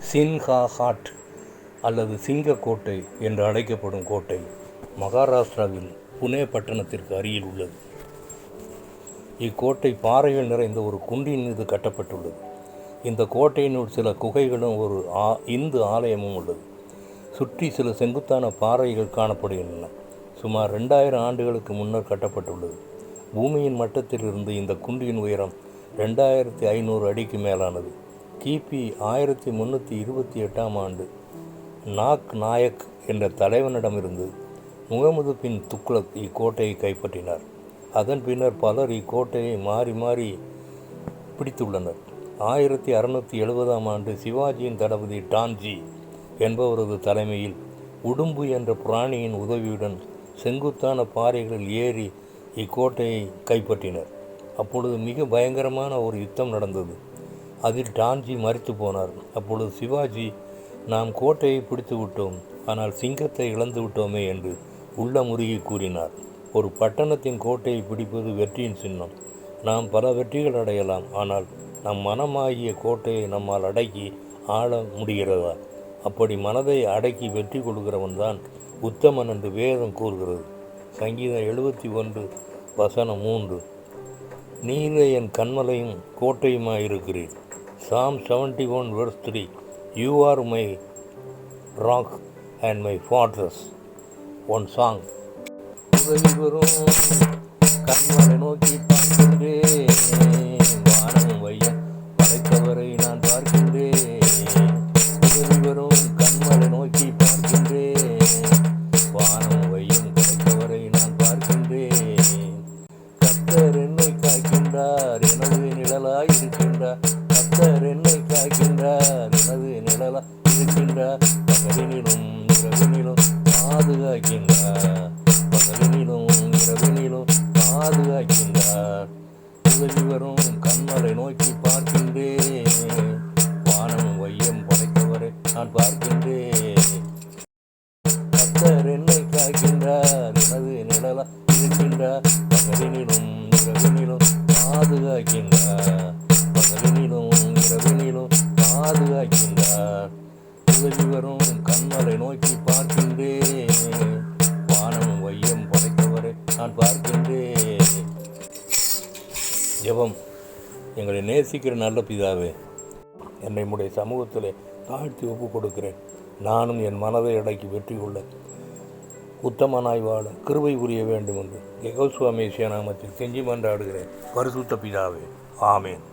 Sinha hot அல்லது சிங்கக்கோட்டை என்று அழைக்கப்படும் கோட்டை மகாராஷ்டிராவில் புனே பட்டணத்திற்கு அருகில் உள்ளது. இக்கோட்டை பாறைகள் நிறைந்த ஒரு குன்றின் மீது கட்டப்பட்டுள்ளது. இந்த கோட்டையினுள் சில குகைகளும் ஒரு இந்து ஆலயமும் உள்ளது. சுற்றி சில செங்குத்தான பாறைகள் காணப்படுகின்றன. சுமார் 2000 ஆண்டுகளுக்கு முன்னர் கட்டப்பட்டுள்ளது. பூமியின் மட்டத்திலிருந்து இந்த குன்றின் உயரம் 2500 அடிக்கு மேலானது. கிபி 1328ஆம் ஆண்டு நாக் நாயக் என்ற தலைவனிடமிருந்து முகமது பின் துக்ளக் இக்கோட்டையை கைப்பற்றினார். அதன் பின்னர் பலர் இக்கோட்டையை மாறி மாறி பிடித்துள்ளனர். 1670ஆம் ஆண்டு சிவாஜியின் தளபதி டான்ஜி என்பவரது தலைமையில் உடும்பு என்ற பிராணியின் உதவியுடன் செங்குத்தான பாறைகளில் ஏறி இக்கோட்டையை கைப்பற்றினர். அப்பொழுது மிக பயங்கரமான ஒரு யுத்தம் நடந்தது. அதில் டான்ஜி மரித்து போனார். அப்பொழுது சிவாஜி, நாம் கோட்டையை பிடித்து விட்டோம், ஆனால் சிங்கத்தை இழந்து விட்டோமே என்று உள்ள முருகி கூறினார். ஒரு பட்டணத்தின் கோட்டையை பிடிப்பது வெற்றியின் சின்னம். நாம் பல வெற்றிகள் அடையலாம், ஆனால் நம் மனமாகிய கோட்டையை நம்மால் அடக்கி ஆள முடிகிறதா? அப்படி மனதை அடக்கி வெற்றி கொள்கிறவன் தான் உத்தமன் என்று வேதம் கூறுகிறது. சங்கீதம் 71:3. நீரே என் கண்மலையும் கோட்டையுமாயிருக்கிறீர். Psalm 71:3. You are my rock and my fortress. One song. உதவி வரும் கண்மலை நோக்கி பார்க்கின்றேன், வானம் வையம் படைத்தவரை நான் பார்க்கின்றேன். உதவி வரும் கண்மலை நோக்கி பார்க்கின்றேன், வானம் வையம் படைத்தவரை நான் பார்க்கின்றேன். கர்த்தர் என்னை காக்கின்றார், எனது நிழலாய் இருக்கின்றார். கர்த்தர் என்னை காக்கின்றார், எனது நிழலாய் இருக்கின்றார். பகலினிலும் இரவினிலும் பாதுகாக்கின்றார். பகலினிலும் இரவினிலும் பாதுகாக்கின்றார். உதவி வரும் கண்மலை நோக்கி பார்க்கின்றேன், வானம் வையம் படைத்தவரை நான் பார்க்கின்றேன். கர்த்தர் என்னை காக்கின்றார், எனது நிழலாய் இருக்கின்றார். பகலினிலும் இரவினிலும் பாதுகாக்கின்றார். பகலினிலும் இரவினிலும் பாதுகாக்கின்றார். உதவி வரும் கண்மலை நோக்கி பார்க்கின்றேன், வானம் வையம் படைத்தவரை நான் பார்க்கின்றேன். ஜெபம். எங்களை நேசிக்கிற நல்ல பிதாவே, என்னை உம்முடைய சமூகத்திலே தாழ்த்தி ஒப்புக் கொடுக்கிறேன். நானும் என் மனதை அடக்கி வெற்றி கொள்ள உத்தமனாய் வாழ கிருபை புரிய வேண்டும் என்று யெகோவா மேசியா நாமத்தில் கெஞ்சி மன்றாடுகிறேன். பரிசுத்த பிதாவே, ஆமேன்.